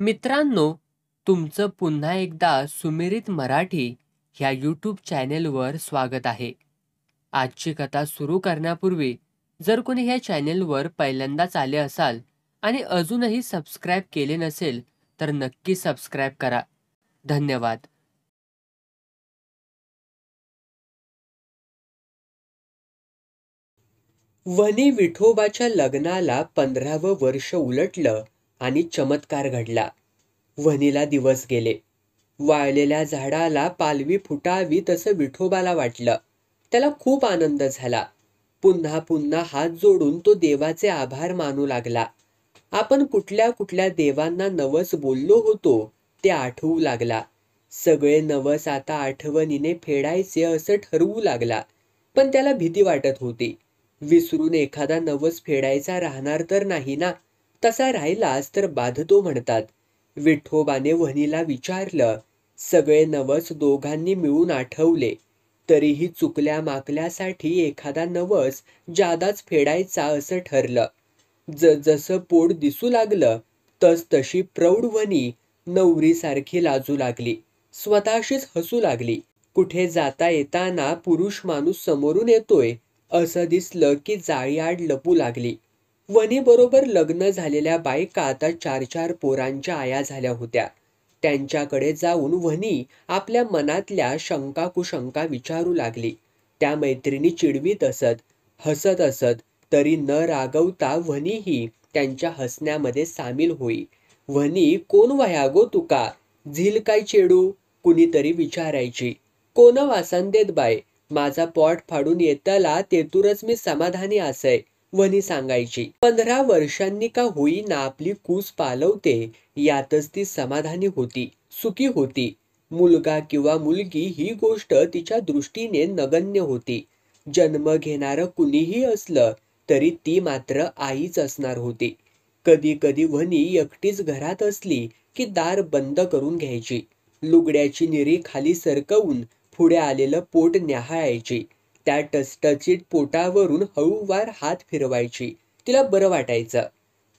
मित्रांनो, तुमचं पुन्हा एकदा सुमिरित मराठी ह्या यूट्यूब चॅनेलवर स्वागत आहे. आजची कथा सुरू करण्यापूर्वी जर कोणी ह्या चॅनेलवर पहिल्यांदाच आले असाल आणि अजूनही सबस्क्राईब केले नसेल तर नक्की सबस्क्राईब करा. धन्यवाद. वनी विठोबाच्या लग्नाला 15वं वर्ष उलटलं आणि चमत्कार घडला. वनीला दिवस गेले. वाळलेल्या झाडाला पालवी फुटावी तसं विठोबाला वाटलं. त्याला खूप आनंद झाला. पुन्हा पुन्हा हात जोडून तो देवाचे आभार मानू लागला. आपण कुठल्या कुठल्या देवांना नवस बोललो होतो ते आठवू लागला. सगळे नवस आता आठवणीने फेडायचे असं ठरवू लागला. पण त्याला भीती वाटत होती. विसरून एखादा नवस फेडायचा राहणार तर नाही ना. तसा राहिलाच तर बाधतो म्हणतात. विठोबाने वनीला विचारलं. सगळे नवस दोघांनी मिळून आठवले. तरीही चुकल्या माकल्यासाठी एखादा नवस जादाच फेडायचा असं ठरलं. जसं पोट दिसू लागलं तस तशी प्रौढ वनी नवरीसारखी लाजू लागली. स्वतःशीच हसू लागली. कुठे जाता येताना पुरुष माणूस समोरून येतोय असं दिसलं की जाळीआड लपू लागली. वनी बरोबर लग्न झालेल्या बायका आता 4-4 पोरांच्या आया झाल्या होत्या. त्यांच्याकडे जाऊन वनी आपल्या मनातल्या शंका कुशंका विचारू लागली. त्या मैत्रिणी चिडवीत असत, हसत असत, तरी न रागवता वनीही त्यांच्या हसण्यामध्ये सामील होई. वनी कोण वया गो तुका? झील काय चेडू? कुणीतरी विचारायची. कोण वासन देत बाय? माझा पोट फाडून येतला तेतुरच मी समाधानी असय, वनी सांगायची. 15 वर्षांनी का होईना आपली कूस पालवते यातच ती समाधानी होती, सुखी होती. मुलगा किंवा मुलगी ही गोष्ट तिच्या दृष्टीने नगण्य होती. जन्म घेणारं कुणीही असलं तरी ती मात्र आईच असणार होती. कधी कधी वनी एकटीच घरात असली की दार बंद करून घ्यायची. लुगड्याची निरी खाली सरकवून पुढे आलेलं पोट न्याहाळायची. त्या टचटचीत पोटावरून हळूवार हात फिरवायची. तिला बरं वाटायचं.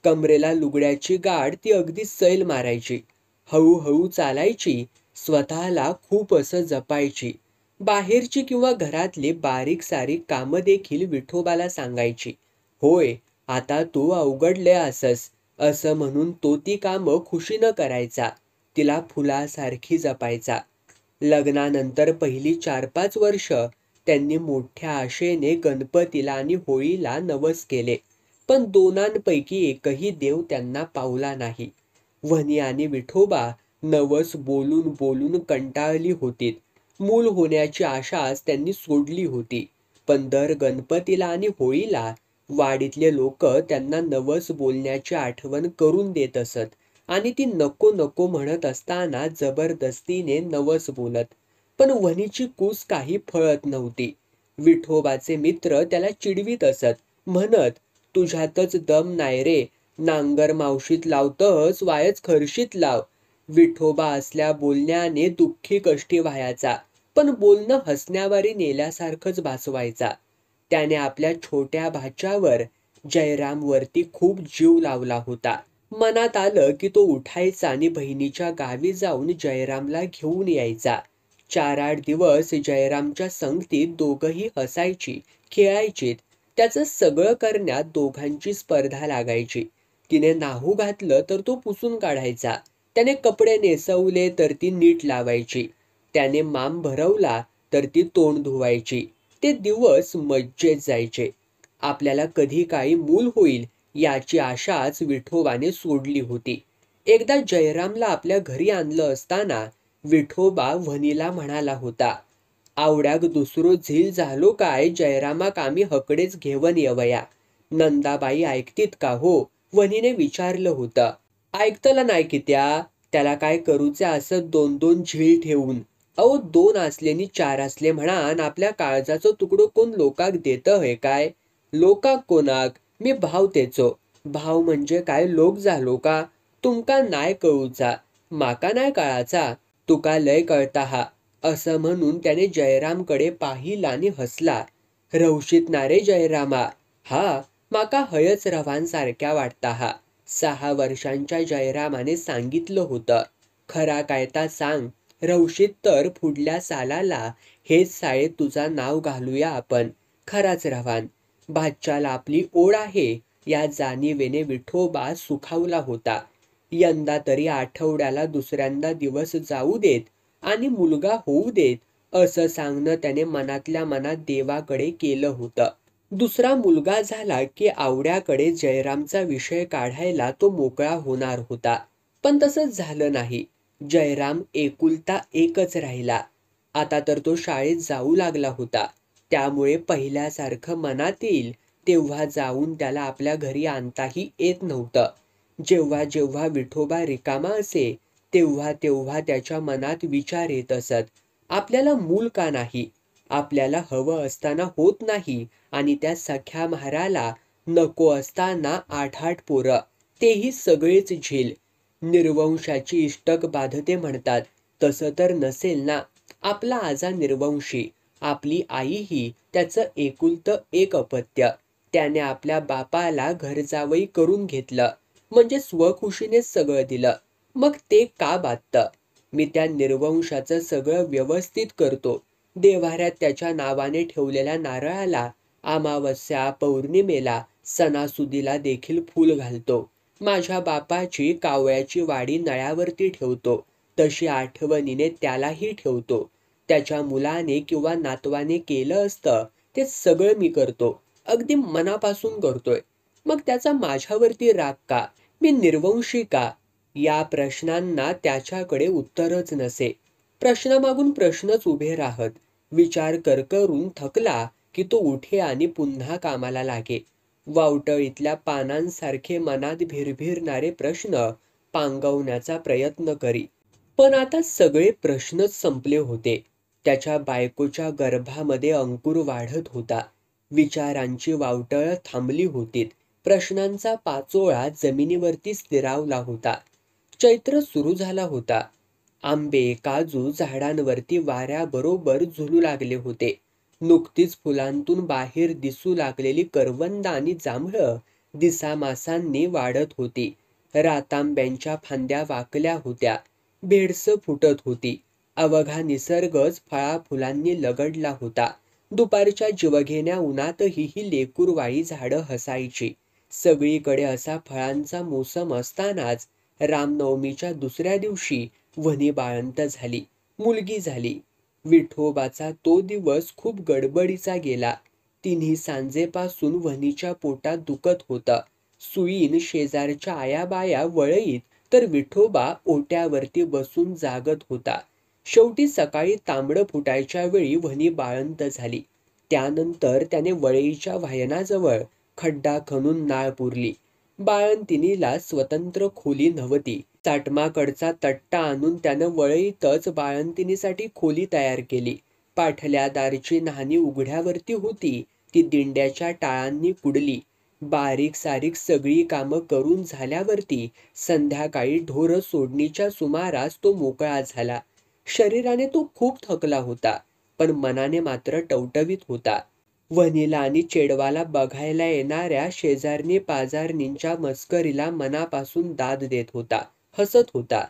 कमरेला लुगड्याची गाठ ती अगदी सैल मारायची. हळूहळू चालायची. स्वतःला खूप असं जपायची. बाहेरची किंवा घरातली बारीक सारीक कामं देखील विठोबाला सांगायची. होय, आता तू अवघडले असस असं म्हणून तो ती कामं खुशीनं करायचा. तिला फुलासारखी जपायचा. लग्नानंतर पहिली 4-5 वर्ष त्यांनी मोठ्या आशेने गणपतीला आणि होळीला नवस केले. पण दोनांपैकी एकही देव त्यांना पावला नाही. वनी आणि विठोबा नवस बोलून बोलून कंटाळली होती. मूल होण्याची आशाच त्यांनी सोडली होती. पण दर गणपतीला आणि होळीला वाडीतले लोक त्यांना नवस बोलण्याची आठवण करून देत असत आणि ती नको नको म्हणत असताना जबरदस्तीने नवस बोलत. पण वनीची कूस काही फळत नव्हती. विठोबाचे मित्र त्याला चिडवीत असत, म्हणत, तुझ्यातच दम नाही रे, नांगर मावशीत लावतस वायच खर्शीत लाव. विठोबा असल्या बोलण्याने दुःखी कष्टी व्हायचा, पण बोलणं हसण्यावारी नेल्यासारखंच भासवायचा. त्याने आपल्या छोट्या भाच्यावर जयरामवरती खूप जीव लावला होता. मनात आलं की तो उठायचा आणि बहिणीच्या गावी जाऊन जयरामला घेऊन यायचा. 4-8 दिवस जयरामच्या संगतीत दोघंही हसायची, खेळायचीत. त्याचं सगळं करण्यात दोघांची स्पर्धा लागायची. तिने नाहू घातलं तर तो पुसून काढायचा. त्याने कपडे नेसवले तर ती नीट लावायची. त्याने माम भरवला तर ती तोंड धुवायची. ते दिवस मज्जेत जायचे. आपल्याला कधी काही मूल होईल याची आशाच विठोबाने सोडली होती. एकदा जयरामला आपल्या घरी आणलं असताना विठोबा वनीला म्हणाला होता, आवड्याक दुसरो झील झालो काय जयरामाक आम्ही हकडेच घेवन येवया. नंदाबाई ऐकतीत का हो? वनीने विचारलं होतं. ऐकतला नाही की त्याला काय करूचे असं 2-2 झील ठेवून. अहो 2 असले 4 असले म्हणान आपल्या काळजाचं तुकडो कोण लोकाक देत हे काय? लोकाक कोणाक? मी भाव तेचो. भाव म्हणजे काय लोक झालो का? तुमका नाय कळूचा, माका नाय कळाचा, तुका लय कळता हा, असं म्हणून त्याने जयरामकडे पाहिला आणि हसला. रवशीत ना रे जयरामा? हा, माका हयच रवांसारख्या वाटता हा. 6 वर्षांच्या जयरामाने सांगितलं होतं, खरा कायता सांग, रवशीत तर पुढल्या सालाला हेच शाळेत तुझा नाव घालूया आपण. खराच रवान. भाच्याला आपली ओढ आहे या जाणीवेने विठोबा सुखावला होता. यंदा तरी आठवड्याला दुसऱ्यांदा दिवस जाऊ देत आणि मुलगा होऊ देत, असं सांगणं त्याने मनातल्या मनात देवाकडे केलं होतं. दुसरा मुलगा झाला की आवड्याकडे जयरामचा विषय काढायला तो मोकळा होणार होता. पण तसंच झालं नाही. जयराम एकुलता एकच राहिला. आता तर तो शाळेत जाऊ लागला होता. त्यामुळे पहिल्यासारखं मनात येईल तेव्हा जाऊन त्याला आपल्या घरी आणताही येत नव्हतं. जेव्हा जेव्हा विठोबा रिकामा असे तेव्हा तेव्हा त्याच्या मनात विचार येत असत, आपल्याला मूल का नाही? आपल्याला हवं असताना होत नाही आणि त्या सख्या म्हाराला नको असताना 8-8 पोरं, तेही सगळेच झील. निर्वंशाची इष्टक बाधते म्हणतात, तसं तर नसेल ना? आपला आजा निर्वंशी, आपली आईही त्याचं एकुलतं एक अपत्य. त्याने आपल्या बापाला घरजावई करून घेतलं, म्हणजे स्वखुशीने सगळं दिलं. मग ते का बाधतं? मी त्या निर्वंशाचं सगळं व्यवस्थित करतो. देव्हाऱ्यात त्याच्या नावाने ठेवलेल्या नारळाला अमावस्या, पौर्णिमेला, सणासुदीला देखील फूल घालतो. माझ्या बापाची कावळ्याची वाडी नळ्यावरती ठेवतो, तशी आठवणीने त्यालाही ठेवतो. त्याच्या मुलाने किंवा नातवाने केलं असतं ते सगळं मी करतो, अगदी मनापासून करतोय. मग त्याचा माझ्यावरती राग का? मी निर्वंशी का? या प्रश्नांना त्याच्याकडे उत्तरच नसे. प्रश्नामागून प्रश्नच उभे राहत. विचार करून थकला की तो उठे आणि पुन्हा कामाला लागे. वावटळीतल्या पानांसारखे मनात भिरभिरणारे प्रश्न पांगवण्याचा प्रयत्न करी. पण आता सगळे प्रश्नच संपले होते. त्याच्या बायकोच्या गर्भामध्ये अंकुर वाढत होता. विचारांची वावटळ थांबली होती. प्रश्नांचा पाचोळा जमिनीवरती स्थिरावला होता. चैत्र सुरू झाला होता. आंबे, काजू झाडांवरती वाऱ्याबरोबर झुलू लागले होते. नुकतीच फुलांतून बाहेर दिसू लागलेली करवंद आणि जांभळं दिसामासांनी वाढत होती. रातांब्यांच्या फांद्या वाकल्या होत्या. भेडसं फुटत होती. अवघा निसर्गच फळाफुलांनी लगडला होता. दुपारच्या जीवघेण्या उन्हातही ही लेकूरवाळी झाडं हसायची. सगळीकडे असा फळांचा मोसम असतानाच रामनवमीच्या दुसऱ्या दिवशी वनी बाळंत झाली. मुलगी झाली. विठोबाचा तो दिवस खूप गडबडीचा गेला. तिन्ही सांजेपासून वनीच्या पोटात दुखत होतं. सुईण शेजारच्या आयाबाया वळईत, तर विठोबा ओट्यावरती बसून जागत होता. शेवटी सकाळी तांबडं फुटायच्या वेळी वनी बाळंत झाली. त्यानंतर त्याने वळईच्या वायनाजवळ खड्डा खणून नाळ पुरली. बाळंतिणीला स्वतंत्र खोली नव्हती. चाटमाकडचा तट्टा आणून त्यानं वळईतच बाळंतिणीसाठी खोली तयार केली. पाठल्या दारची न्हाणी उघड्यावरती होती, ती दिंड्याच्या टाळांनी कुडली. बारीक सारीक सगळी कामं करून झाल्यावरती संध्याकाळी ढोरं सोडणीच्या सुमारास तो मोकळा झाला. शरीराने तो खूप थकला होता, पण मनाने मात्र टवटवीत होता. वनीला आणि चेडवाला बघायला येणाऱ्या शेजारनी पाजारणींच्या मस्करीला मनापासून दाद देत होता, हसत होता.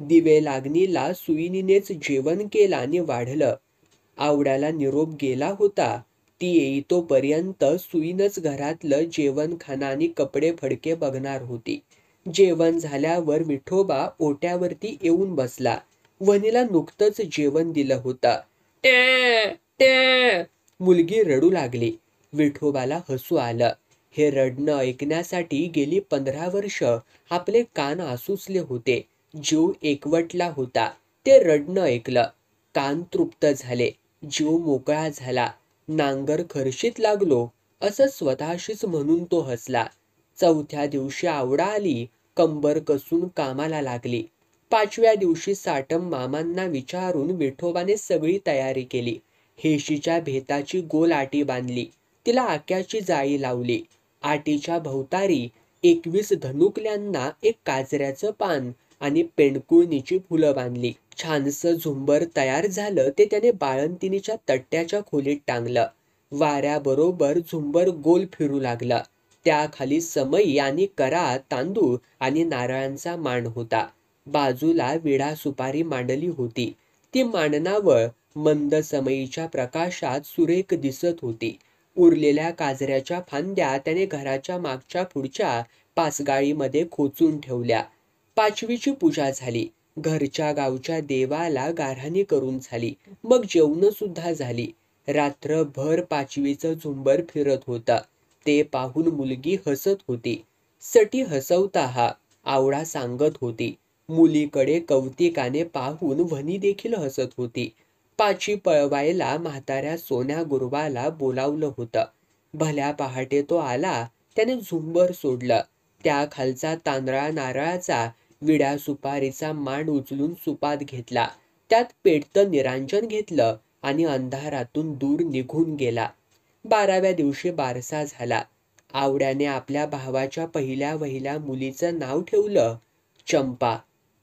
दिवे लागणीला सुईणीनेच जेवण केलं आणि वाढलं. आवड्याला निरोप गेला होता. ती येईतोपर्यंत सुईणच घरातलं जेवणखाना आणि कपडे फडके बघणार होती. जेवण झाल्यावर विठोबा ओट्यावरती येऊन बसला. वनीला नुकतंच जेवण दिलं होतं. ट्या ट्या मुलगी रडू लागली. विठोबाला हसू आलं. हे रडणं ऐकण्यासाठी गेली 15 वर्ष आपले कान आसुसले होते. जीव एकवटला होता. ते रडणं ऐकलं. कान तृप्त झाले. जीव मोकळा झाला. नांगर खर्शीत लागलो, असं स्वतःशीच म्हणून तो हसला. 4थ्या दिवशी आवडा आली. कंबर कसून कामाला लागली. 5व्या दिवशी साटम मामांना विचारून विठोबाने सगळी तयारी केली. हेशीच्या भेताची गोल आटी बांधली. तिला आक्याची जाळी लावली. आटीच्या भोवतारी 21 धनुकल्यांना एक काजऱ्याचं पान आणि पेंडकुळणीची फुलं बांधली. छानसं झुंबर तयार झालं ते त्याने बाळंतिणीच्या तट्ट्याच्या खोलीत टांगलं. वाऱ्याबरोबर झुंबर गोल फिरू लागलं. त्याखाली समई आणि करा, तांदूळ आणि नारळांचा मांड होता. बाजूला विडा सुपारी मांडली होती. ती मांडणावळ मंद समईच्या प्रकाशात सुरेख दिसत होती. उरलेल्या काजऱ्याच्या फांद्या त्याने घराच्या मागच्या पुढच्या पाचगाळीमध्ये खोचून ठेवल्या. पाचवीची पूजा झाली. घरच्या गावच्या देवाला गाऱ्हाणी करून झाली. मग जेवण सुद्धा झाली. रात्रभर पाचवीचं झुंबर फिरत होतं. ते पाहून मुलगी हसत होती. सटी हसवता हा, आवळा सांगत होती. मुलीकडे कौतिकाने पाहून वनी देखील हसत होती. पाची पळवायला म्हाताऱ्या सोन्या गुरवाला बोलावलं होतं. भल्या पहाटे तो आला. त्याने झुंबर सोडलं. त्या खालचा तांदळा नारळाचा विड्या सुपारीचा मांड उचलून सुपात घेतला. त्यात पेटतं निरांजन घेतलं आणि अंधारातून दूर निघून गेला. 12व्या दिवशी बारसा झाला. आवड्याने आपल्या भावाच्या पहिल्या वहिल्या मुलीचं नाव ठेवलं चंपा.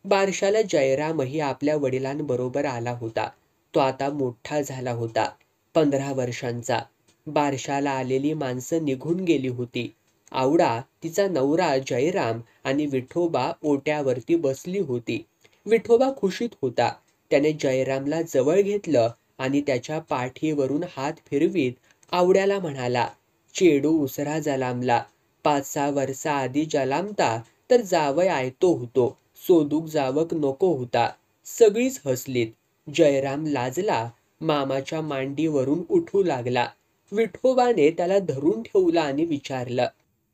बारशाला जयरामही आपल्या वडिलांबरोबर आला होता. तो आता मोठा झाला होता, 15 वर्षांचा. बारशाला आलेली माणसं निघून गेली होती. आवडा, तिचा नवरा जयराम आणि विठोबा ओट्यावरती बसली होती. विठोबा खुशीत होता. त्याने जयरामला जवळ घेतलं आणि त्याच्या पाठीवरून हात फिरवीत आवड्याला म्हणाला, चेडू उसरा जलामला. 5-6 वर्षा आधी जलामता तर जावय आयतो होतो. सोदूक जावक नको होता. सगळीच हसलीत. जयराम लाजला. मामाच्या मांडीवरून उठू लागला. विठोबाने त्याला धरून ठेवलं आणि विचारलं,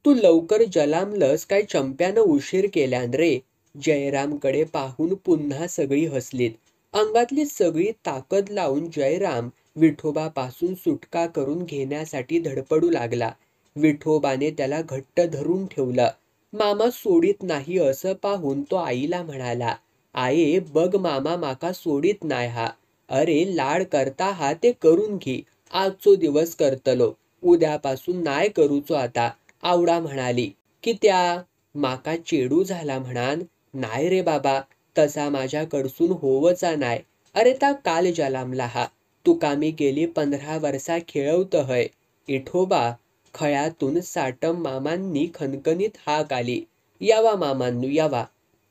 तू लवकर जलामलंस काय चंप्यानं उशीर केल्यान रे? जयरामकडे पाहून पुन्हा सगळी हसलीत. अंगातली सगळी ताकद लावून जयराम विठोबापासून सुटका करून घेण्यासाठी धडपडू लागला. विठोबाने त्याला घट्ट धरून ठेवलं. मामा सोडित नाही असं पाहून तो आईला म्हणाला, आये बघ मामा माका सोडित नाही हा. अरे लाड करता हा ते करून घे. आजचो दिवस करतलो, उद्यापासून नाही करूचो आता. आवडा म्हणाली, की त्या माका चेडू झाला म्हणान. नाही रे बाबा, तसा माझ्याकडसून होवचा नाही. अरे ता काल जलामला हा. तुका मी गेली 15 वर्षा खेळवत हय. इठोबा खळ्यातून साटम मामांनी खणखणीत हाक आली, यावा मामांनू यावा.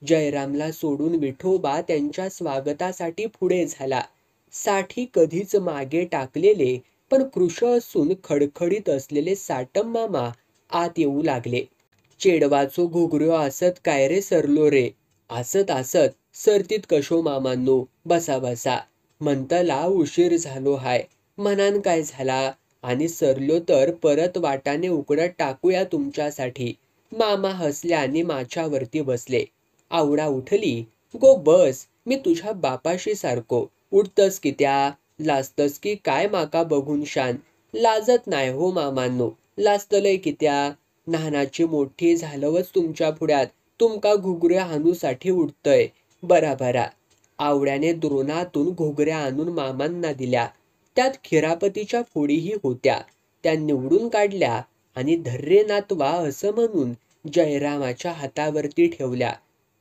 जयरामला सोडून विठोबा त्यांच्या स्वागतासाठी पुढे झाला. साठी कधीच मागे टाकलेले पण कृश असून खडखडीत असलेले साटम मामा आत येऊ लागले. चेडवाचो घुगऱ्यो असत काय रे सरलो रे? असत असत. सरतीत कशो मामांनो, बसा बसा. म्हणतला उशीर झालो हाय. म्हणान काय झाला? आणि सरलो तर परत वाटाने उकडत टाकूया तुमच्यासाठी. मामा हसले आणि माच्यावरती बसले. आवडा उठली. गो बस, मी तुझ्या बापाशी सारखो. उठतस की त्या? लाजतस की काय माका बघून शान? लाजत नाही हो मामांनो. लाजतलय की त्या? लहानाची मोठी झालवच तुमच्या पुढ्यात. तुमका घुगऱ्या हाणूसाठी उठतय. बरा बरा. आवड्याने द्रोणातून घुगऱ्या आणून मामांना दिल्या. त्यात खिरापतीच्या फोडीही होत्या. त्या निवडून काढल्या आणि धर्रे नातवा असं म्हणून जयरामाच्या हातावरती ठेवल्या.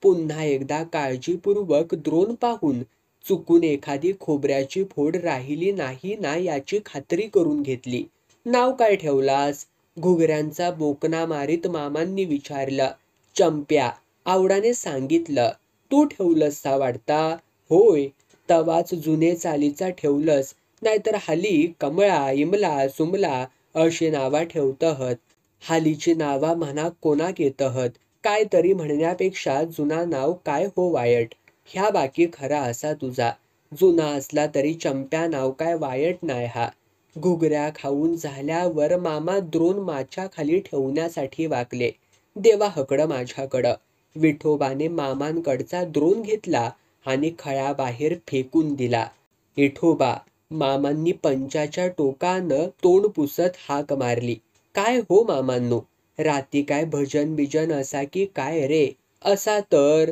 पुन्हा एकदा काळजीपूर्वक द्रोण पाहून चुकून एखादी खोबऱ्याची फोड राहिली नाही ना याची खात्री करून घेतली. नाव काय ठेवलास? घुगऱ्यांचा बोकना मारीत मामांनी विचारलं. चंप्या. आवडाने सांगितलं. तू ठेवलंस सा वाटता? होय, तवाच जुने चालीचा ठेवलंस. नाहीतर हाली कमळा, इमला, सुमला अशी नावा ठेवतहत. हालीची नावा म्हणा कोणाक येतहत. काय तरी म्हणण्यापेक्षा जुना नाव काय हो वायट. ह्या बाकी खरा असा तुझा. जुना असला तरी चंप्या नाव काय वायट नाही हा. घुगऱ्या खाऊन झाल्यावर मामा द्रोण माच्या खाली ठेवण्यासाठी वाकले. देवा हकडं माझ्याकडं. विठोबाने मामांकडचा द्रोण घेतला आणि खळ्याबाहेर फेकून दिला. विठोबा. मामांनी पंचाच्या टोकानं तोंड पुसत हाक मारली. काय हो मामांनो, राती काय भजन बिजन असा की काय रे? असा तर.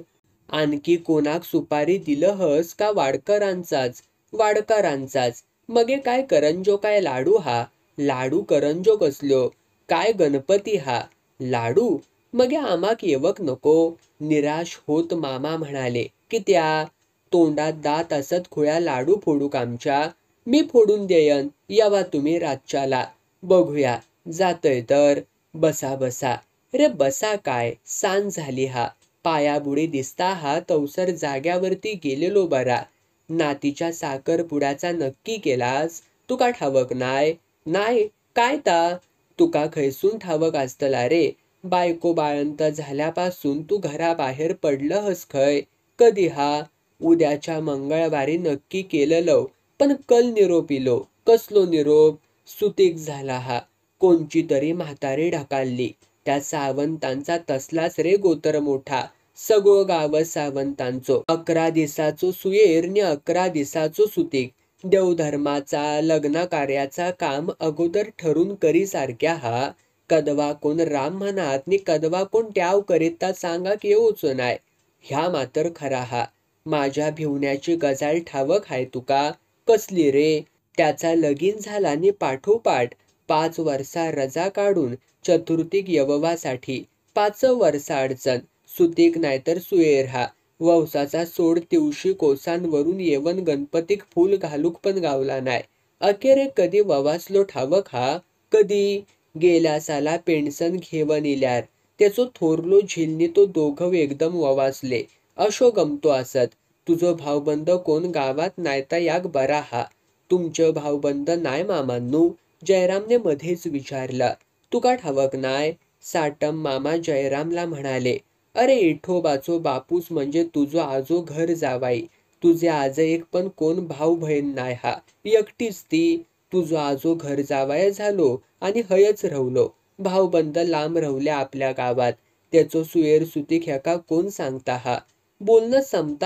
आणखी कोणाक सुपारी दिलंहस का वाडकरांचाच? वाडकरांचाच. मगे काय करंजो काय लाडू हा? लाडू करंजो कसलो? काय गणपती हा? लाडू? मगे आमाक येवक नको? निराश होत मामा म्हणाले, की त्या? तोंडात दात असत खुळ्या लाडू फोडूक आमच्या? मी फोडून देयन. यावा तुम्ही रातच्याला. बघूया. जातय तर. बसा बसा. रे बसा काय, सांज झाली हा. पायाबुडी दिसता हा तवसर जाग्यावरती गेलेलो बरा. नातीच्या साखरपुड्याचा नक्की केलास? तुका ठावक नाय? नाय काय ता? तुका खैसून ठावक असतला रे. बायको बाळंत झाल्यापासून तू घराबाहेर पडलंस खय? कधी हा? उद्याच्या मंगळवारी नक्की केलेलं, पण कल निरोप इलो. कसलो निरोप? सुतीक झाला हा. कोणची तरी म्हातारी ढकालली. त्या सावंतांचा तसलाच रे गोतर मोठा. सगळं गाव सावंतांचो. 11 दिवसाचो सुयेर नि 11 दिवसाचो सुतीक. देवधर्माचा लग्न कार्याचा काम अगोदर ठरून करी सारख्या हा. कदवा कोण राम म्हणत नि कदवा कोण ट्याव करीत सांगा येऊच नाय. ह्या मात्र खरा हा. माझ्या भिवण्याची गजाल ठावक हाय तुका? कसली रे? त्याचा लगीन झाला नि पाठोपाठ 5 वर्षा रजा काढून चतुर्थीक यववासाठी 5 वर्षा अडचण. सुतीक नाहीतर सुयेर हा. ववसाचा सोड तिवशी कोसांवरून येवन गणपतीक फूल घालूक पण गावला नाय. अखेरे कधी ववासलो ठावक हा? कधी? गेल्या साला पेन्शन घेवन इल्यार त्याचो थोरलो झिलनी तो दोघं एकदम ववासले. अशो गमतो असत. तुझो भाऊबंद कोण गावात नायता याक बरा हा. तुमचं भाऊबंद नाय मामांनू? जयरामने मध्येच विचारलं. तुका ठावक नाय? साटम मामा जयरामला म्हणाले. अरे इठोबाचो बापूस म्हणजे तुझो आजो घर जावाई. तुझे आज एक पण कोण भाऊ बहीण नाय हा. एकटीच ती. तुझो आजो घर जावाय झालो आणि हयच रवलो. भाऊबंद लांब रवले आपल्या गावात. त्याचो सुयेर सुतीक ह्याका कोण सांगता हा. बोलणं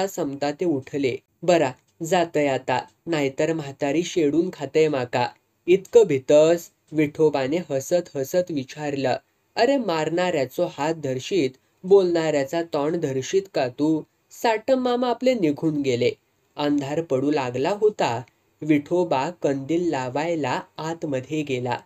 संपता ते उठले. बरा जातय आता, नाहीतर म्हातारी शेडून खातय माका. इतकं भीतस? विठोबाने हसत हसत विचारलं. अरे मारणाऱ्याचो हात धरशीत, बोलणाऱ्याचा तोंड धरशीत का तू? साटम मामा आपले निघून गेले. अंधार पडू लागला होता. विठोबा कंदील लावायला आतमध्ये गेला.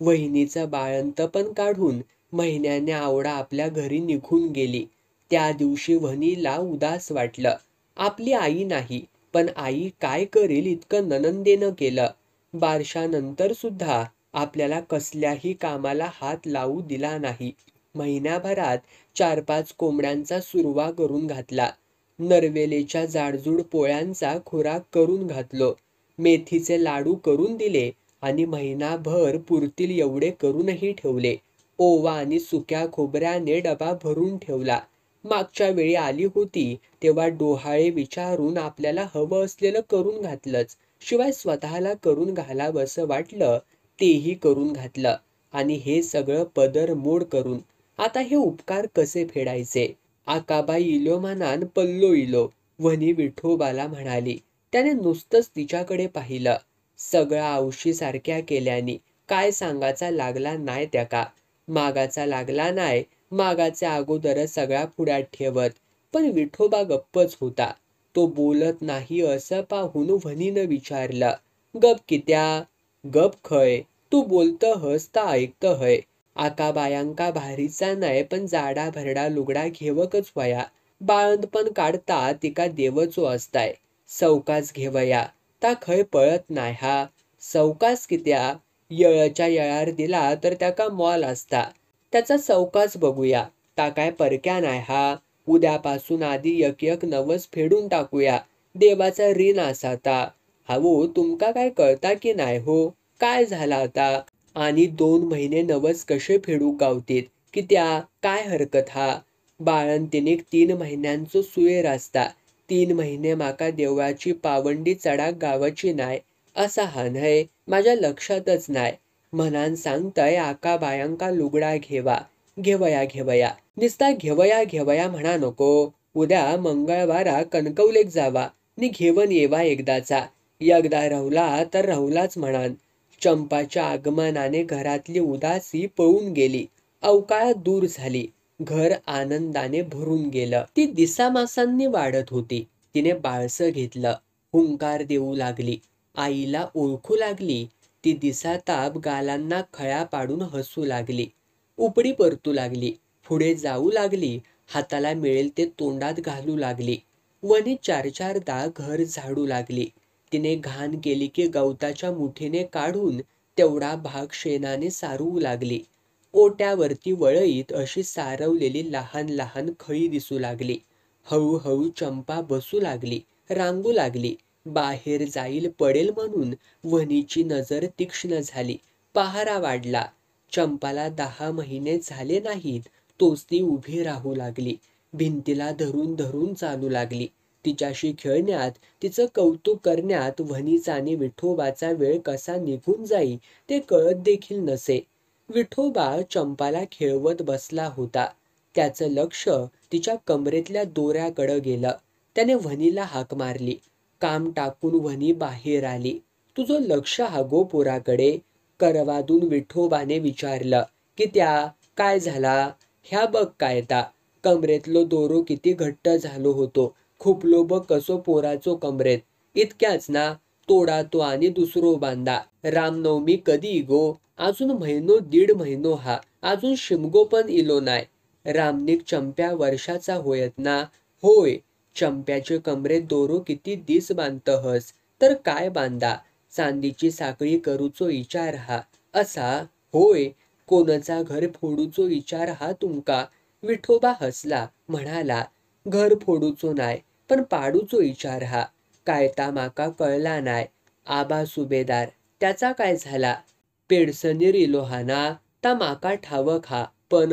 वहिनीचं बाळंत पण काढून महिन्याने आवडा आपल्या घरी निघून गेली. त्या दिवशी वहिनीला उदास वाटलं. आपली आई नाही, पण आई काय करेल इतकं ननंदेनं केलं. बारशानंतर सुद्धा आपल्याला कसल्याही कामाला हात लावू दिला नाही. महिन्याभरात 4-5 कोंबड्यांचा सुरवा करून घातला. नरवेलेच्या जाडजूड पोळ्यांचा खुराक करून घातलो. मेथीचे लाडू करून दिले आणि महिनाभर पुरतील एवढे करूनही ठेवले. ओवा आणि सुक्या खोबऱ्याने डबा भरून ठेवला. मागच्या वेळी आली होती तेव्हा डोहाळे विचारून आपल्याला हवं असलेलं करून घातलंच. शिवाय स्वतःला करून घालावंसं वाटलं तेही करून घातलं. आणि हे सगळं पदर मोड करून. आता हे उपकार कसे फेडायचे? आकाबाई इलो म्हणान पल्लो इलो, वहिनी विठोबाला म्हणाली. त्याने नुसतंच तिच्याकडे पाहिलं. सगळं औशी सारख्या केल्यानी काय सांगायचा लागला नाय त्याका. मागाचा लागला नाय. मागाच्या अगोदर सगळा पुढ्यात ठेवत. पण विठोबा गप्पच होता. तो बोलत नाही असं पाहून वहिनीनं विचारलं. गप कित्या? गप खय? तू बोलत हस ता ऐकत हय. आकाबायांका भारीचा नाही पण जाडा भरडा लुगडा घेवकच वया. बाळंत पण काढता तिका देवचो असताय. सवकास घेवया. ता खय पळत नाय हा. सवकास कित्या? येळच्या येळार दिला तर त्याका मॉल असता. त्याचा सवकास बघूया. ता काय परक्या नाय हा. उद्यापासून आधी एक नवस फेडून टाकूया. देवाचा ऋण असा ता. हावो तुमका काय कळता की नाय हो? काय झाला आता? आणि 2 महिने नवस कसे फेडू गावतीत? कित्या? काय हरकत हा? बाळंतिनीक 3 महिन्यांचो सुयेर असता. 3 महिने माका देवाची पावंडी चढाक गावाची नाय. असा हा न्हय? माझ्या लक्षातच नाय. म्हणान सांगतय आकाबायांका लुगडा घेवा. घेवया. निस्ता घेवया म्हणा नको. उद्या मंगळवारा कणकवलेक जावा नि घेवन येवा एकदाचा. एकदा रवला तर रवलाच म्हणान. चंपाच्या आगमनाने घरातली उदासी पळून गेली. अवकाळात दूर झाली. घर आनंदाने भरून गेलं. ती दिसामासांनी वाढत होती. तिने बाळसं घेतलं. हुंकार देऊ लागली. आईला ओळखू लागली. ती दिसाताप गालांना खळ्या पाडून हसू लागली. उपडी परतू लागली. पुढे जाऊ लागली. हाताला मिळेल ते तोंडात घालू लागली. वनी 4-4दा घर झाडू लागली. तिने घाण केली की गवताच्या मुठीने काढून तेवढा भाग शेणाने सारवू लागली. ओट्यावरती वळईत अशी सारवलेली लहान लहान खळी दिसू लागली. हळूहळू चंपा बसू लागली, रांगू लागली. बाहेर जाईल पडेल म्हणून वनीची नजर तीक्ष्ण झाली. पहारा वाढला. चंपाला 10 महिने झाले नाहीत तोच ती उभी राहू लागली. भिंतीला धरून धरून चालू लागली. तिच्याशी खेळण्यात, तिचं कौतुक करण्यात वनीचा आणि विठोबाचा वेळ कसा निघून जाई ते कळत देखील नसे. विठोबा चंपाला खेळवत बसला होता. त्याचं लक्ष तिच्या कमरेतल्या दोऱ्याकडं गेलं. त्याने वनीला हाक मारली. काम टाकून वनी बाहेर आली. तुझं लक्ष हागो पोराकडे, करवादून विठोबाने विचारलं. की त्या काय झाला? ह्या बघ काय ता, कमरेतलो दोरो किती घट्ट झालो होतो. खुपलो बघ कसो पोराचो कमरेत. इतक्याच ना, तोडा तो आणि दुसरो बांधा. रामनवमी कधी गो? अजून महिनो 1.5 महिनो हा, अजून शिमगो पण इलो नाय. रामनिक चंप्या वर्षाचा होयत ना? होय. चंप्याचे कमरेत दोरो किती दिस बांधतहस? तर काय बांधा, चांदीची साखळी करूचो विचार हा. असा? होय. कोणचा घर फोडूचो विचार हा तुमका? विठोबा हसला, म्हणाला, घर फोडूचो नाय, पण पाडूचो विचार हा. काय ता माका कळला नाय. आबा सुभेदार, त्याचा काय झाला? पेडसनीर इलो हा ना, ता माका ठावक हा, पण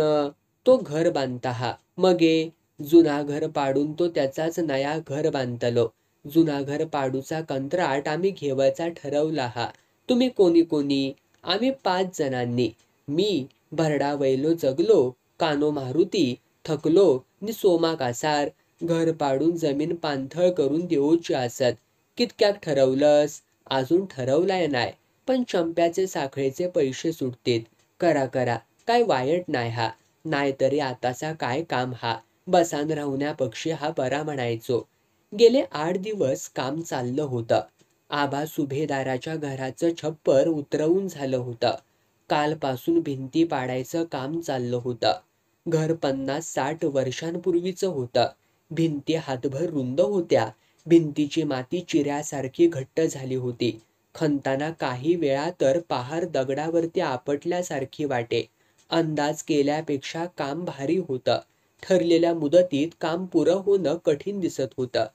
तो घर बांधता हा. मगे जुना घर पाडून तो त्याचाच नया घर बांधतलो. जुना घर पाडूचा कंत्राट आम्ही घेवायचा ठरवला हा. तुम्ही कोणी कोणी? आम्ही 5 जणांनी. मी भरडा वैलो जगलो, कानो मारुती, थकलो नि सोमा कासार. घर पाडून जमीन पाणथळ करून देऊची असत. कितक्याक ठरवलंस? अजून ठरवलाय नाय, पण चंप्याचे साखळेचे पैसे सुटतेत. करा करा, काय वायट नाय हा. नाहीतरी आताचा काय काम हा, बसान राहण्यापक्षी हा बरा म्हणायचो. गेले 8 दिवस काम चाललं होतं. आबा सुभेदाराच्या घराचं छप्पर उतरवून झालं होतं. कालपासून भिंती पाडायचं काम चाललं होतं. घर 50-60 वर्षांपूर्वीचं होतं. भिंती हातभर रुंद होत्या. भिंतीची माती चिऱ्यासारखी घट्ट झाली होती. खणताना काही वेळा तर पहार दगडावरती आपटल्यासारखी वाटे. अंदाज केल्यापेक्षा काम भारी होतं. ठरलेल्या मुदतीत काम पुरं होणं कठीण दिसत होतं.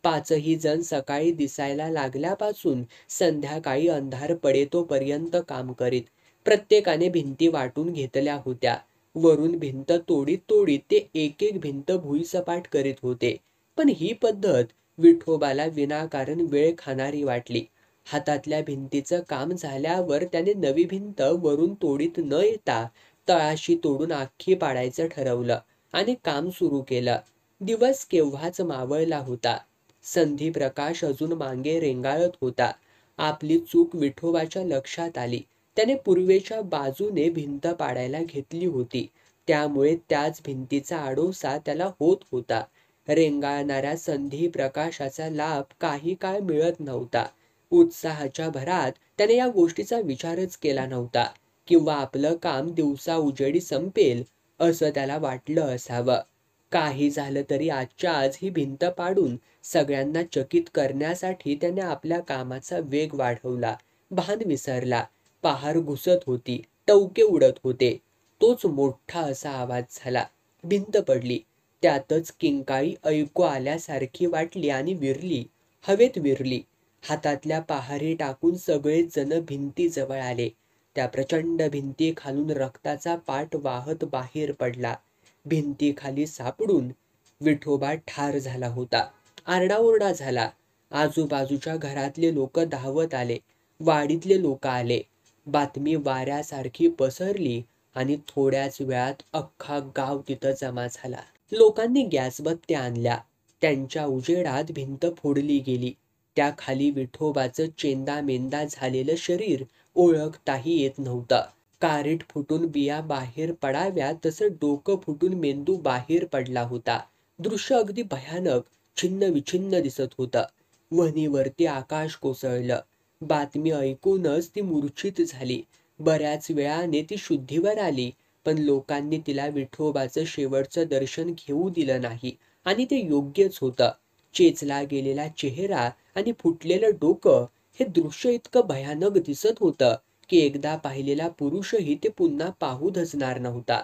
5ही जण सकाळी दिसायला लागल्यापासून संध्याकाळी अंधार पडेतोपर्यंत काम करीत. प्रत्येकाने भिंती वाटून घेतल्या होत्या. वरून भिंत तोडीत तोडीत ते एक एक भिंत भुईसपाट करीत होते. पण ही पद्धत विठोबाला विनाकारण वेळ खाणारी वाटली. हातातल्या भिंतीचं काम झाल्यावर त्याने नवी भिंत वरून तोडीत न येता तळाशी तोडून आखी पाडायचं ठरवलं आणि काम सुरू केलं. दिवस केव्हाच मावळला होता. संधी प्रकाश अजून मागे रेंगाळत होता. आपली चूक विठोबाच्या लक्षात आली. त्याने पूर्वेच्या बाजूने भिंत पाडायला घेतली होती. त्यामुळे त्याच भिंतीचा आडोसा त्याला होत होता. रेंगाळणाऱ्या संधी प्रकाशाचा लाभ काही काळ मिळत नव्हता. उत्साहाच्या भरात त्याने या गोष्टीचा विचारच केला नव्हता. किंवा आपलं काम दिवसा उजेडी संपेल असं त्याला वाटलं असावं. काही झालं तरी आजच्या आज ही भिंत पाडून सगळ्यांना चकित करण्यासाठी त्याने आपल्या कामाचा वेग वाढवला. भान विसरला. पहार घुसत होती, टवके उडत होते. तोच मोठा असा आवाज झाला. भिंत पडली. त्यातच किंकाळी ऐकू आल्यासारखी वाटली आणि विरली, हवेत विरली. हातातल्या पहारी टाकून सगळेच जण भिंतीजवळ आले. त्या प्रचंड भिंती खालून रक्ताचा पाट वाहत बाहेर पडला. भिंतीखाली सापडून विठोबा ठार झाला होता. आरडाओरडा झाला. आजूबाजूच्या घरातले लोक धावत आले. वाडीतले लोक आले. बातमी वाऱ्यासारखी पसरली आणि थोड्याच वेळात अख्खा गाव तिथं जमा झाला. लोकांनी गॅसबत्त्या आणल्या. त्यांच्या उजेडात भिंत फोडली गेली. त्या खाली विठोबाचं चेंदामेंदा झालेलं शरीर ओळखताही येत नव्हतं. कारीट फुटून बिया बाहेर पडाव्या तसं डोकं फुटून मेंदू बाहेर पडला होता. दृश्य अगदी भयानक, छिन्न विछिन्न दिसत होतं. वणीवरती आकाश कोसळलं. बातमी ऐकूनच ती मूर्छित झाली. बऱ्याच वेळाने ती शुद्धीवर आली, पण लोकांनी तिला विठोबाचं शेवटचं दर्शन घेऊ दिलं नाही आणि ते योग्यच होतं. चेचला गेलेला चेहरा आणि फुटलेलं डोकं हे दृश्य इतकं भयानक दिसत होतं की एकदा पाहिलेला पुरुषही ते पुन्हा पाहू धजणार नव्हता.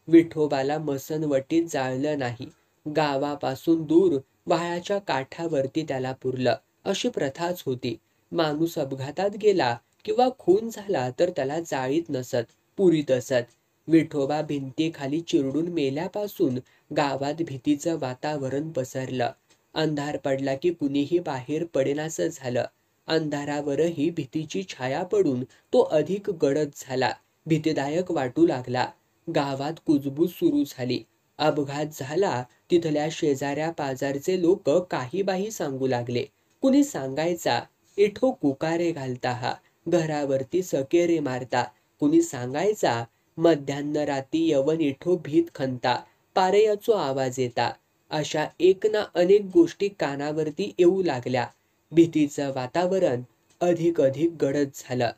विठोबाला मसनवटीत जाळलं नाही. गावापासून दूर व्हाळाच्या काठावरती त्याला पुरलं, अशी प्रथाच होती. माणूस अपघातात गेला किंवा खून झाला तर त्याला जाळीत नसत, पुरीत असत. विठोबा भिंतीखाली चिरडून मेल्यापासून गावात भीतीचं वातावरण पसरलं. अंधार पडला की कुणीही बाहेर पडेनासं झालं. अंधारावरही भीतीची छाया पडून तो अधिक गडद झाला, भीतीदायक वाटू लागला. गावात कुजबूज सुरू झाली. अपघात झाला तिथल्या शेजाऱ्या पाजारचे लोक काही बाही सांगू लागले. कुणी सांगायचा, इठो कुकारे घालता हा, घरावरती सकेरे मारता. कुणी सांगायचा, मध्यान्न राती यवन इठो भीत खंता, पारेयाचो आवाज येता. अशा एक ना अनेक गोष्टी कानावरती येऊ लागल्या. भीतीचं वातावरण अधिक गडद झालं.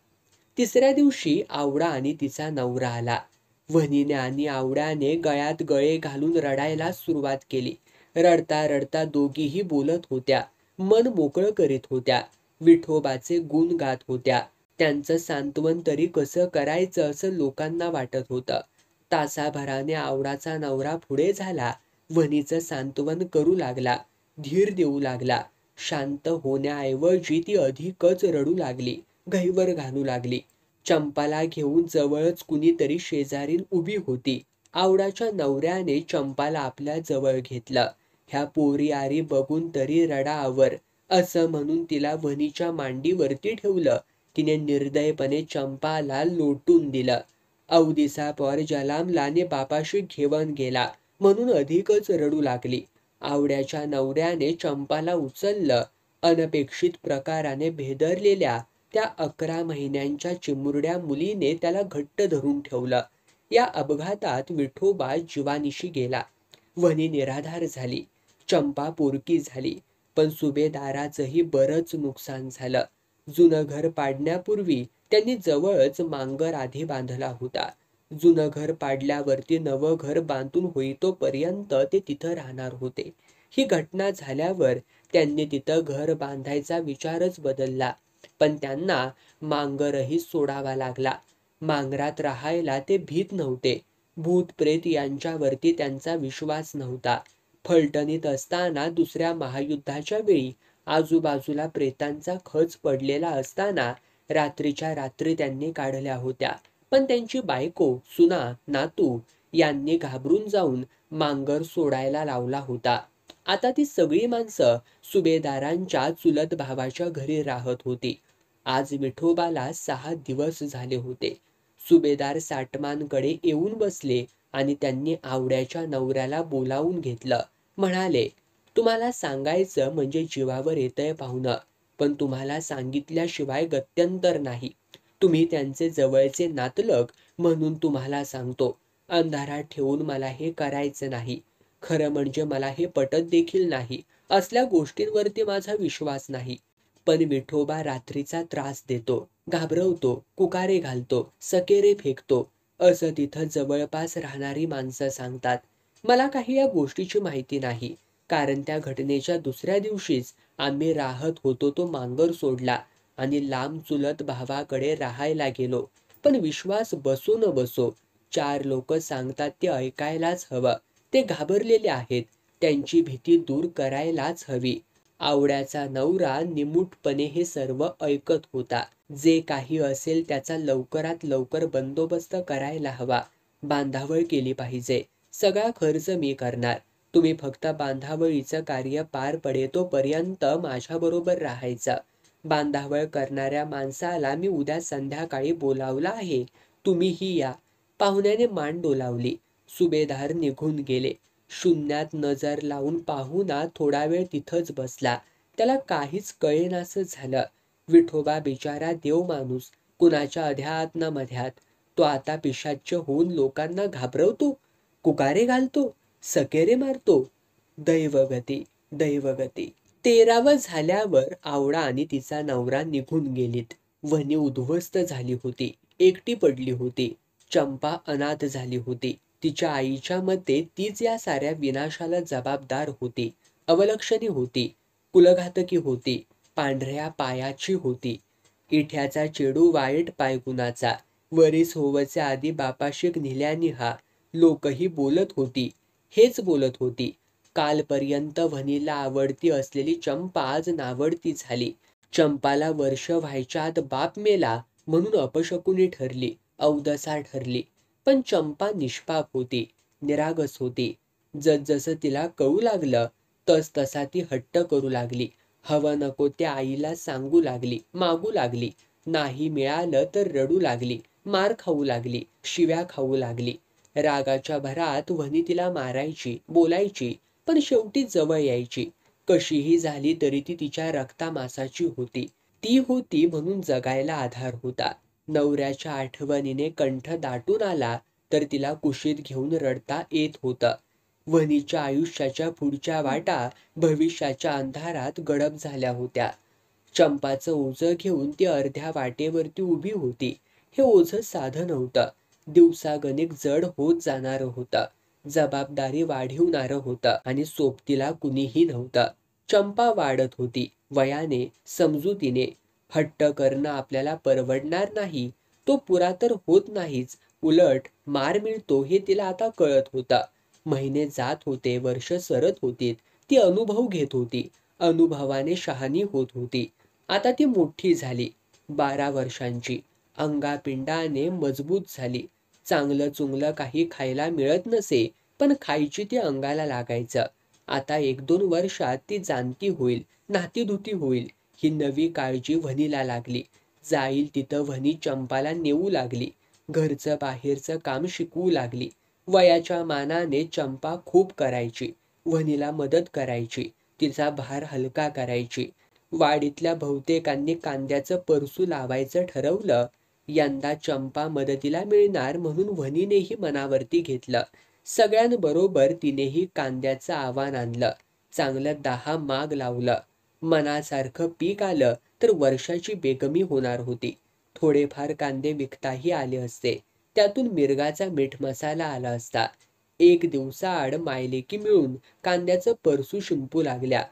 तिसऱ्या दिवशी आवडा आणि तिचा नवरा आला. वहिनीने आणि आवड्याने गळ्यात गळे घालून रडायला सुरुवात केली. रडता रडता दोघीही बोलत होत्या, मन मोकळं करीत होत्या, विठोबाचे गुण गात होत्या. त्यांचं सांत्वन तरी कसं करायचं असं लोकांना वाटत होतं. तासाभराने आवडाचा नवरा पुढे झाला. वहिनीचं सांत्वन करू लागला, धीर देऊ लागला. शांत होण्याऐवजी ती अधिकच रडू लागली, गहिवर घालू लागली. चंपाला घेऊन जवळच कुणीतरी शेजारीन उभी होती. आवडाच्या नवऱ्याने चंपाला आपल्या जवळ घेतलं. ह्या पोरी आरी बघून तरी रडावर, असं म्हणून तिला वहिनीच्या मांडीवरती ठेवलं. तिने निर्दयपणे चंपाला लोटून दिलं. अवदिसा पॉर जलामलाने बापाशी घेऊन गेला म्हणून अधिकच रडू लागली. आवड्याच्या नवऱ्याने चंपाला उचललं. अनपेक्षित प्रकाराने भेदरलेल्या त्या 11 महिन्यांच्या चिमुरड्या मुलीने त्याला घट्ट धरून ठेवलं. या अपघातात विठोबा जीवानिशी गेला. वहिनी निराधार झाली. चंपा पोरकी झाली. पण सुभेदाराचंही बरंच नुकसान झालं. जुनं घर पाडण्यापूर्वी त्यांनी जवळच मांगर आधी बांधला होता. जुनं घर पाडल्यावरती नवं घर बांधून होईतोपर्यंत ते तिथं राहणार होते. ही घटना झाल्यावर त्यांनी तिथं घर बांधायचा विचारच बदलला. पण त्यांना मांगरही सोडावा लागला. मांगरात राहायला ते भीत नव्हते. भूत प्रेत यांच्यावरती त्यांचा विश्वास नव्हता. फलटणीत असताना दुसऱ्या महायुद्धाच्या वेळी आजूबाजूला प्रेतांचा खच पडलेला असताना रात्रीच्या रात्री त्यांनी काढल्या होत्या. पण त्यांची बायको, सुना, नातू यांनी घाबरून जाऊन मांगर सोडायला लावला होता. आता ती सगळी माणसं सुभेदारांच्या चुलत भावाच्या घरी राहत होती. आज विठोबाला 6 दिवस झाले होते. सुभेदार साटमांकडे येऊन बसले आणि त्यांनी आवड्याच्या नवऱ्याला बोलावून घेतलं. म्हणाले, तुम्हाला सांगायचं म्हणजे जीवावर येतंय पाहुणं, पण तुम्हाला सांगितल्याशिवाय गत्यंतर नाही. तुम्ही त्यांचे जवळचे नातलग म्हणून तुम्हाला सांगतो. अंधारात ठेवून मला हे करायचं नाही. खरं म्हणजे मला हे पटत देखील नाही. असल्या गोष्टींवरती माझा विश्वास नाही. पण विठोबा रात्रीचा त्रास देतो, घाबरवतो, कुकारे घालतो, सकेरे फेकतो, असं तिथं जवळपास राहणारी माणसं सांगतात. मला काही या गोष्टीची माहिती नाही, कारण त्या घटनेच्या दुसऱ्या दिवशीच आम्ही राहत होतो तो मांगर सोडला आणि लांब चुलत भावाकडे राहायला गेलो. पण विश्वास बसो न बसो, 4 लोक सांगतात ते ऐकायलाच हवं. ते घाबरलेले आहेत. त्यांची भीती दूर करायलाच हवी. आवड्याचा नवरा निमूटपणे हे सर्व ऐकत होता. जे काही असेल त्याचा लवकरात लवकर बंदोबस्त करायला हवा. बांधावळ केली पाहिजे. सगळा खर्च मी करणार. तुम्ही फक्त बांधावळीचं कार्य पार पडेतोपर्यंत माझ्याबरोबर राहायचं. बांधावळ करणाऱ्या माणसाला मी उद्या संध्याकाळी बोलावलं आहे. तुम्हीही या. पाहुण्याने मान डोलावली. सुभेदार निघून गेले. शून्यात नजर लावून पाहुणा थोडा वेळ तिथंच बसला. त्याला काहीच कळेनासं झालं. विठोबा बिचारा देव माणूस, कुणाच्या अध्यात ना मध्यात. तो आता पिशाच्य होऊन लोकांना घाबरवतो, कुकारे घालतो, सकेरे मारतो. दैवगती, दैवगती. 13वं झाल्यावर आवडा आणि तिचा नवरा निघून गेलीत. वहिनी उद्ध्वस्त झाली होती, एकटी पडली होती. चंपा अनाथ झाली होती. तिच्या आईच्या मते तीच या साऱ्या विनाशाला जबाबदार होती. अवलक्षणी होती, कुलघातकी होती, पांढऱ्या पायाची होती. इठ्याचा चेडू वाईट पायगुणाचा, वरीस होवचे आधी बापाशिक निल्यानी हा. लोकही बोलत होती, हेच बोलत होती. कालपर्यंत वनीला आवडती असलेली चंपा आज नावडती झाली. चंपाला वर्ष व्हायच्या आत बाप मेला म्हणून अपशकुनी ठरली, अवदसा ठरली. पण चंपा निष्पाप होती, निरागस होती. जसजसं तिला कळू लागलं तस तसा ती हट्ट करू लागली. हवं नको ते आईला सांगू लागली, मागू लागली. नाही मिळालं तर रडू लागली, मार खाऊ लागली, शिव्या खाऊ लागली. रागाच्या भरात वनी तिला मारायची, बोलायची, पण शेवटी जवळ यायची. कशीही झाली तरी ती तिच्या रक्तामासाची होती. ती होती म्हणून जगायला आधार होता. नवऱ्याच्या आठवणीने कंठ दाटून आला तर तिला कुशीत घेऊन रडता येत होतं. वनीच्या आयुष्याच्या पुढच्या वाटा भविष्याच्या अंधारात गडप झाल्या होत्या. चंपाचं ओझं घेऊन ती अर्ध्या वाटेवरती उभी होती. हे ओझं साधं नव्हतं, दिवसागणिक जड होत जाणारं होतं. जबाबदारी वाढवणारं होतं आणि सोबतीला कुणीही नव्हतं. चंपा वाढत होती, वयाने, समजुतीने. हट्ट करणं आपल्याला परवडणार नाही, तो पुरा तर होत नाहीच, उलट मार मिळतो हे तिला आता कळत होतं. महिने जात होते, वर्ष सरत होती. ती अनुभव घेत होती, अनुभवाने शहाणी होत होती. आता ती मोठी झाली, 12 वर्षांची. अंगापिंडाने मजबूत झाली. चांगलं चुंगलं काही खायला मिळत नसे, पण खायची ती अंगाला लागायचं. आता 1-2 वर्षात ती जाणती होईल, नातीधुती होईल, ही नवी काळजी वनीला लागली. जाईल तिथं वनी चंपाला नेऊ लागली. घरचं बाहेरचं काम शिकवू लागली. वयाच्या मानाने चंपा खूप करायची, वनीला मदत करायची, तिचा भार हलका करायची. वाडीतल्या बहुतेकांनी कांद्याचं परसू लावायचं ठरवलं. यंदा चंपा मदतीला मिळणार म्हणून वनीनेही मनावरती घेतलं. सगळ्यांबरोबर तिनेही कांद्याचं आव्हान आणलं. चांगलं 10 माग लावलं. मनासारखं पीक आलं तर वर्षाची बेगमी होणार होती. थोडेफार कांदे विकताही आले असते, त्यातून मिरगाचा मीठ मसाला आला असता. 1 दिवसाआड मायलेकी मिळून कांद्याचं परसू शिंपू लागल्या.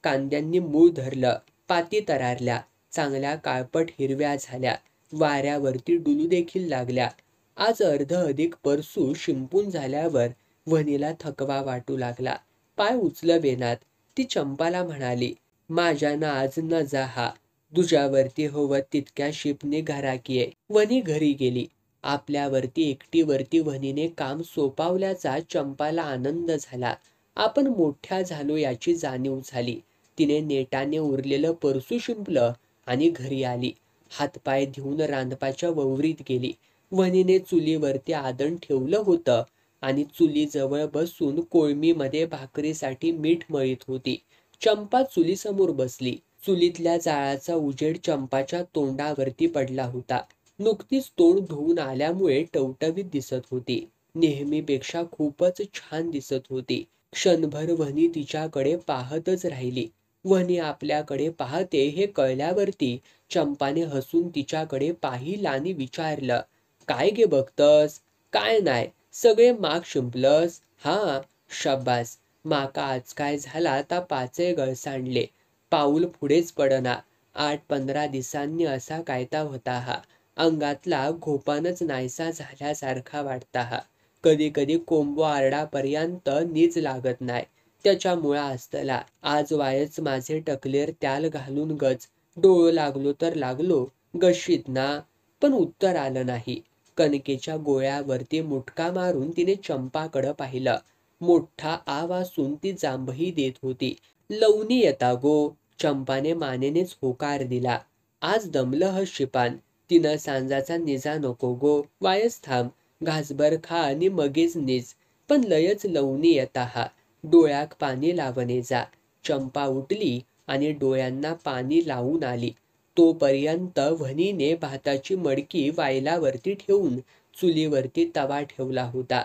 कांद्यांनी मूळ धरलं, पाती तरारल्या, चांगल्या काळपट हिरव्या झाल्या, वाऱ्यावरती डुलू देखील लागल्या. आज अर्ध अधिक परसू शिंपून झाल्यावर वनीला थकवा वाटू लागला. पाय उचलवेनात. ती चंपाला म्हणाली, माझ्यानं आज न जा हा, तुझ्यावरती हवं तितक्या शिपने घराकी ये. वनी घरी गेली. आपल्यावरती एकटीवरती वनीने काम सोपावल्याचा चंपाला आनंद झाला. आपण मोठ्या झालो याची जाणीव झाली. तिने नेटाने उरलेलं परसू शिंपलं आणि घरी आली. हातपाय धुवून रांधपाच्या ववरीत गेली. वनीने चुलीवरती आदण ठेवलं होतं आणि चुलीजवळ बसून कोळमीमध्ये भाकरीसाठी मीठ मळीत होती. चंपा चुलीसमोर बसली. चुलीतल्या जाळाचा उजेड चंपाच्या तोंडावरती पडला होता. नुकतीच तोंड धुवून आल्यामुळे टवटवीत दिसत होती. नेहमीपेक्षा खूपच छान दिसत होती. क्षणभर वनी तिच्याकडे पाहतच राहिली. वनी आपल्याकडे पाहते हे कळल्यावरती चंपाने हसून तिच्याकडे पाहिलं आणि विचारलं, काय गे बघतस? काय नाही, सगळे माग शिंपलस? हा, शाब्बास. माका आज काय झाला ता 5 गळसांडले. पाऊल पुढेच पडना. 8-15 दिवसांनी असा कायता होता हा. अंगातला घोपानच नाहीसा झाल्यासारखा वाटता हा. कधी कधी कोंबो आरडापर्यंत नीज लागत नाही. त्याच्यामुळं असतला. आज वायच माझे टकलेर त्याल घालून गज. डोळं लागलो तर लागलो, गशीत ना. पण उत्तर आलं नाही. कणकेच्या गोळ्यावरती मुटका मारून तिने चंपाकडं पाहिलं. मोठा आ वासून ती जांभही देत होती. लवणी येता गो. चंपाने मानेनेच होकार दिला. आज दमलं ह शिपान. तिनं सांजाचा निजा नको गो, वायच थांब. घासभर खा आणि मगेच निज. पण लयच लवणी येता हा. डोळ्याक पाणी लावणे जा. चंपा उठली आणि डोळ्यांना पाणी लावून आली. तोपर्यंत वनीने भाताची मडकी वायलावरती ठेवून चुलीवरती तवा ठेवला होता.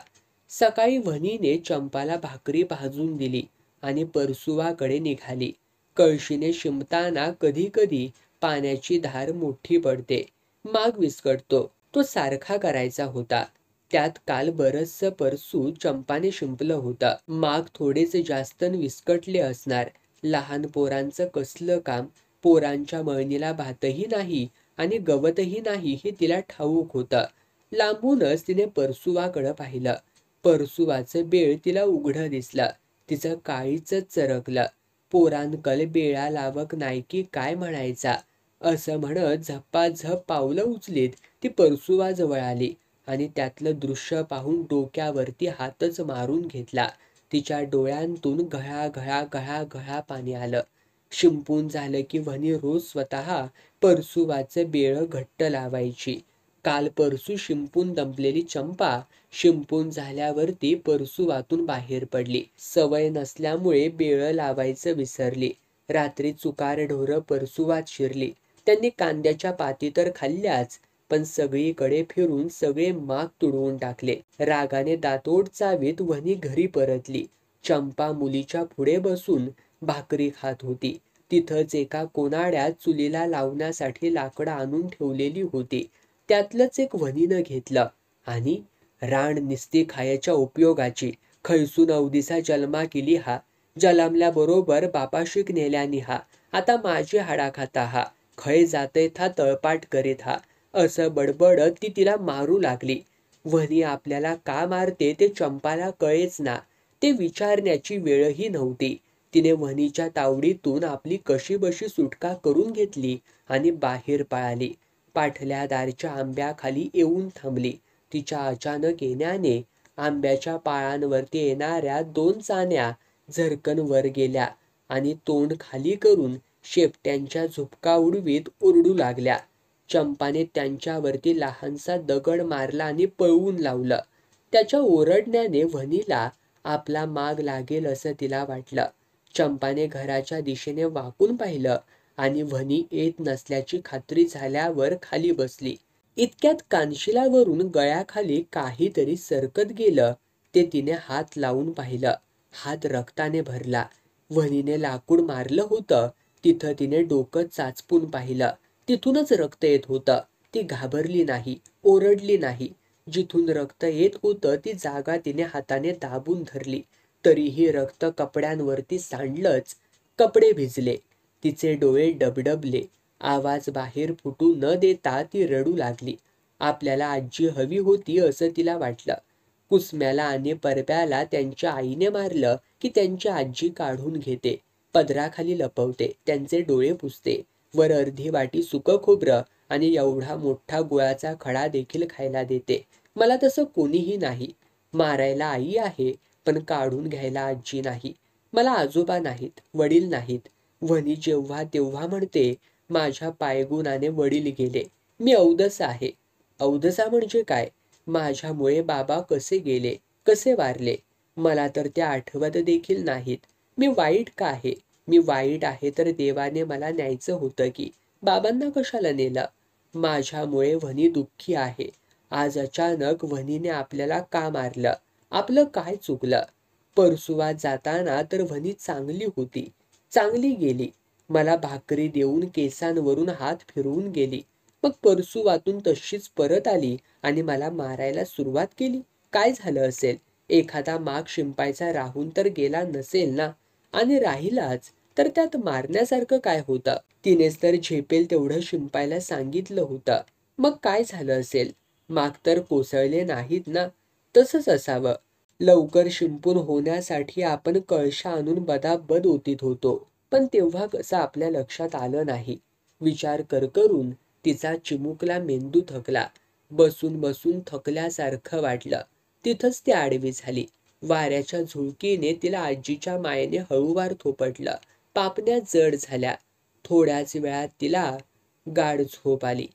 सकाळी वनीने चंपाला भाकरी भाजून दिली आणि परसुवाकडे निघाली. कळशीने शिंपताना कधी कधी पाण्याची धार मोठी पडते, माग विस्कटतो. तो सारखा करायचा होता. त्यात काल बरचसं परसू चंपाने शिंपलं होतं. माग थोडेसे जास्त विस्कटले असणार. लहान पोरांचं कसलं काम. पोरांच्या मळणीला भातही नाही आणि गवतही नाही हे तिला ठाऊक होतं. लांबूनच तिने परसुवाकडं पाहिलं. परसुवाचं बेळ तिला उघडं दिसलं. तिचं काळीचंच चरकलं. पोरांकल बेळा लावक नाही की काय म्हणायचा, असं म्हणत झप्पाझप पावलं उचलीत ती परसुवाजवळ आली आणि त्यातलं दृश्य पाहून डोक्यावरती हातच मारून घेतला. तिच्या डोळ्यांतून घळा घळा घळा पाणी आलं. शिंपून झालं की वनी रोज स्वतः परसुवाचं बेळ घट्ट लावायची. काल परसू शिंपून दंपलेली चंपा शिंपून झाल्यावरती परसुवातून बाहेर पडली. सवय नसल्यामुळे बेळ लावायचं विसरली. रात्री चुकार ढोरं परसुवात शिरली. त्यांनी कांद्याच्या पाती तर खाल्ल्याच, पण सगळीकडे फिरून सगळे माग तुडवून टाकले. रागाने दातोड चावीत वनी घरी परतली. चंपा मुलीच्या पुढे बसून भाकरी खात होती. तिथंच एका कोनाड्यात चुलीला लावण्यासाठी लाकडं आणून ठेवलेली होती. त्यातलंच एक वनीनं घेतलं आणि रान निस्ती खायच्या उपयोगाची, खैसून अवधीचा जन्मा केली हा, जलमल्याबरोबर बापाशीक नेल्यानी हा, आता माझी हाडा खाता हा, खय जातय था तळपाट करीत हा, असं बडबडत ती तिला मारू लागली. वनी आपल्याला का मारते ते चंपाला कळेच ना. ते विचारण्याची वेळही नव्हती. तिने वनीच्या तावडीतून आपली कशीबशी सुटका करून घेतली आणि बाहेर पळाली. पाठल्या दारच्या आंब्याखाली येऊन थांबली. तिच्या अचानक येण्याने आंब्याच्या पाळांवरती येणाऱ्या 2 चाण्या झरकन वर गेल्या आणि तोंड खाली करून शेपट्यांच्या झुपका उडवीत ओरडू लागल्या. चंपाने त्यांच्यावरती लहानसा दगड मारला आणि पळवून लावलं. त्याच्या ओरडण्याने वनीला आपला माग लागेल असं तिला वाटलं. चंपाने घराच्या दिशेने वाकून पाहिलं आणि वनी येत नसल्याची खात्री झाल्यावर खाली बसली. इतक्यात कानशिलावरून गळ्याखाली काहीतरी सरकत गेलं. ते तिने हात लावून पाहिलं. हात रक्ताने भरला. वनीने लाकूड मारलं होतं. तिथं तिने डोकं चाचपून पाहिलं. तिथूनच रक्त येत होतं. ती घाबरली नाही, ओरडली नाही. जिथून रक्त येत होतं ती जागा तिने हाताने दाबून धरली. तरीही रक्त कपड्यांवरती सांडलंच. कपडे भिजले. तिचे डोळे डबडबले. आवाज बाहेर फुटू न देता ती रडू लागली. आपल्याला आजी हवी होती असं तिला वाटलं. कुसम्याला आणि परब्याला त्यांच्या आईने मारलं की त्यांची आजी काढून घेते, पदराखाली लपवते, त्यांचे डोळे पुसते, वर अर्धी वाटी सुकं खोबरं आणि एवढा मोठा गुळाचा खडा देखील खायला देते. मला तसं कोणीही नाही. मारायला आई आहे, पण काढून घ्यायला आजी नाही. मला आजोबा नाहीत, वडील नाहीत. वनी जेव्हा तेव्हा म्हणते, माझ्या पायगुणाने वडील गेले. मी अवदस आहे. अवदसा म्हणजे काय? माझ्यामुळे बाबा कसे गेले, कसे वारले, मला तर ते आठवत देखील नाहीत. मी वाईट का आहे? मी वाईट आहे तर देवाने मला न्यायचं होतं की, बाबांना कशाला नेलं? माझ्यामुळे वनी दुःखी आहे. आज अचानक वनीने आपल्याला का मारलं? आपलं काय चुकलं? परसुवात जाताना तर वनी चांगली होती, चांगली गेली. मला भाकरी देऊन केसांवरून हात फिरवून गेली. मग परसुवातून तशीच परत आली आणि मला मारायला सुरुवात केली. काय झालं असेल? एखादा माग शिंपायचा राहून तर गेला नसेल ना? आणि राहिलाच तर त्यात मारण्यासारखं काय होतं? तिनेच तर झेपेल तेवढं शिंपायला सांगितलं होतं. मग काय झालं असेल? माग तर कोसळले नाहीत ना? तसंच असावं. लवकर शिंपून होण्यासाठी आपण कळशा आणून बदाबद ओतीत होतो, पण तेव्हा कसं आपल्या लक्षात आलं नाही. विचार करून तिचा चिमुकला मेंदू थकला. बसून बसून थकल्यासारखं वाटलं. तिथंच ती आडवी झाली. वाऱ्याच्या झुळकीने तिला आजीच्या मायेने हळूवार थोपटलं. पापण्या जड झाल्या. थोड्याच वेळात तिला गाढ झोप आली.